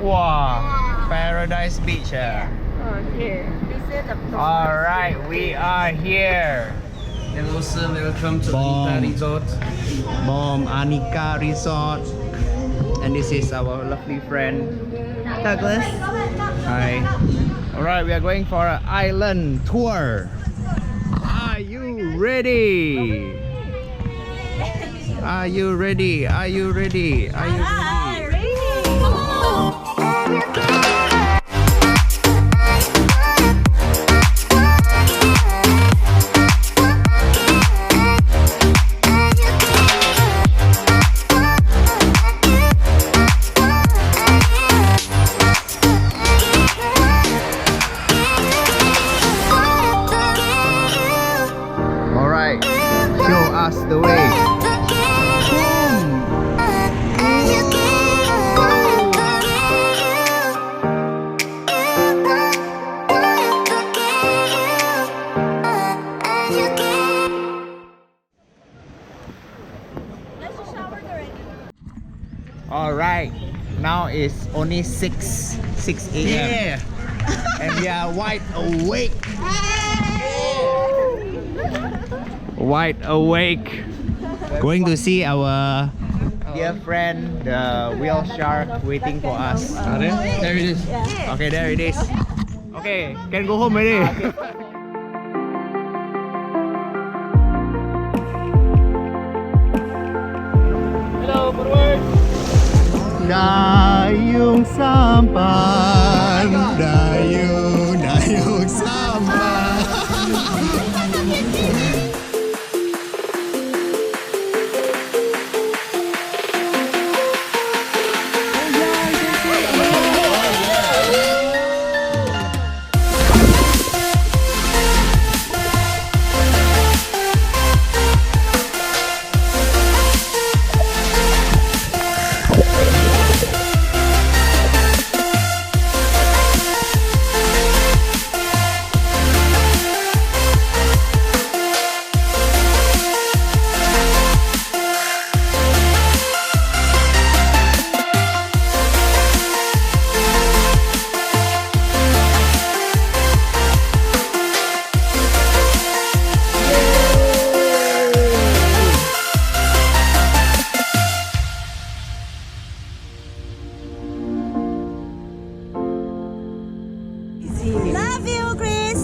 Wow, Paradise Beach. Okay. This is the Alright, we are here. And also welcome to Anita Resort. Anika Resort. And this is our lovely friend Douglas. Hi. Alright, we are going for an island tour. Are you ready? Are you ready? Are you ready? Are you ready? Alright, show us the way. Alright, now it's only 6 a.m. Yeah. And we are wide awake. Wide awake. Going to see our dear friend, the whale shark, waiting for us. There it is. Okay, there it is. Okay, can go home already. Hello, forward. Dayung sampan, dayung sampan. Love you, Chris.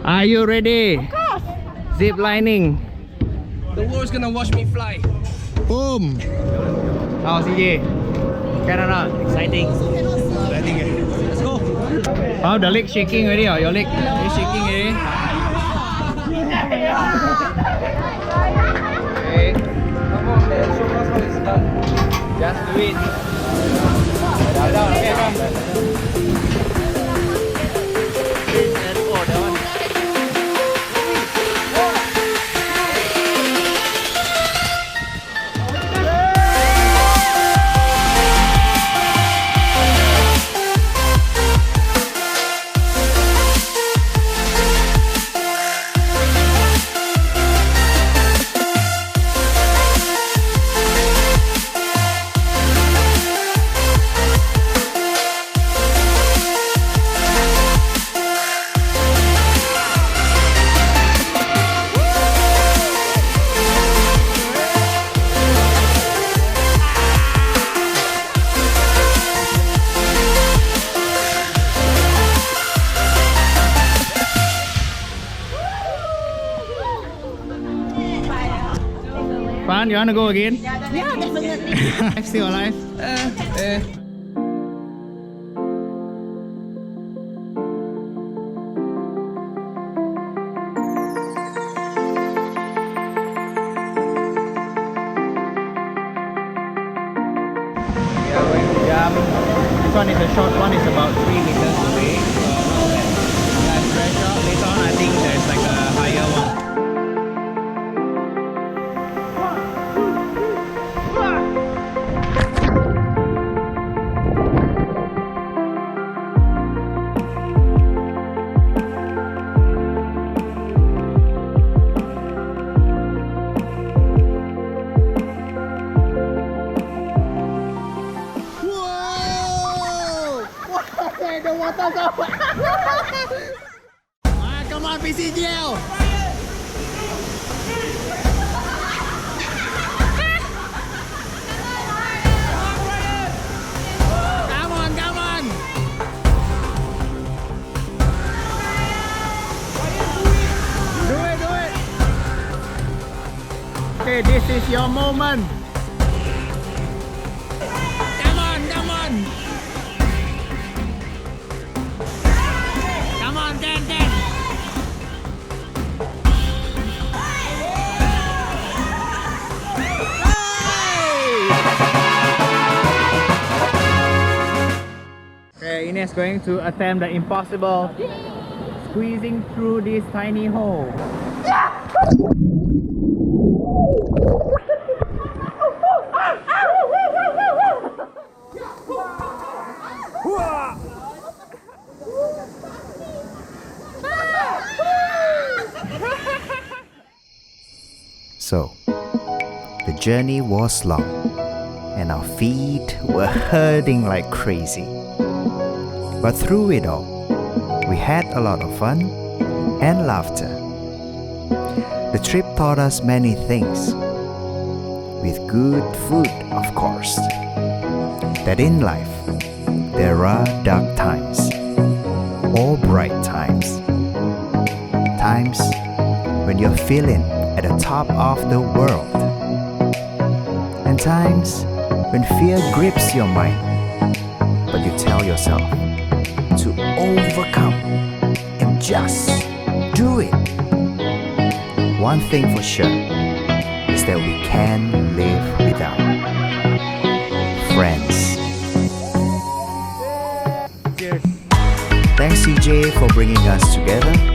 Are you ready? Of course. Zip lining. The world's gonna watch me fly. Boom. How CJ? Can or not? Exciting. Let's go. Oh, the leg shaking already. Or your leg is shaking already. Okay. Come on, man. Show us how it's done. Just do it. Down, down. Okay, come. Oh, that one. Fun, you wanna go again? Yeah, definitely. Still alive? This one is a short one, it's about 3 meters away. Life pressure. Come on, PCGL! Come on, come on! Do it, do it! Okay, this is your moment. Come on, come on! Come on, Ken, Ken! Okay, Ines is going to attempt the impossible, squeezing through this tiny hole. So, the journey was long, and our feet were hurting like crazy. But through it all, we had a lot of fun and laughter. The trip taught us many things, with good food, of course. That in life, there are dark times or bright times. Times when you're feeling at the top of the world. And times when fear grips your mind, but you tell yourself to overcome and just do it. One thing for sure is that we can live without friends. Cheers. Thanks CJ for bringing us together.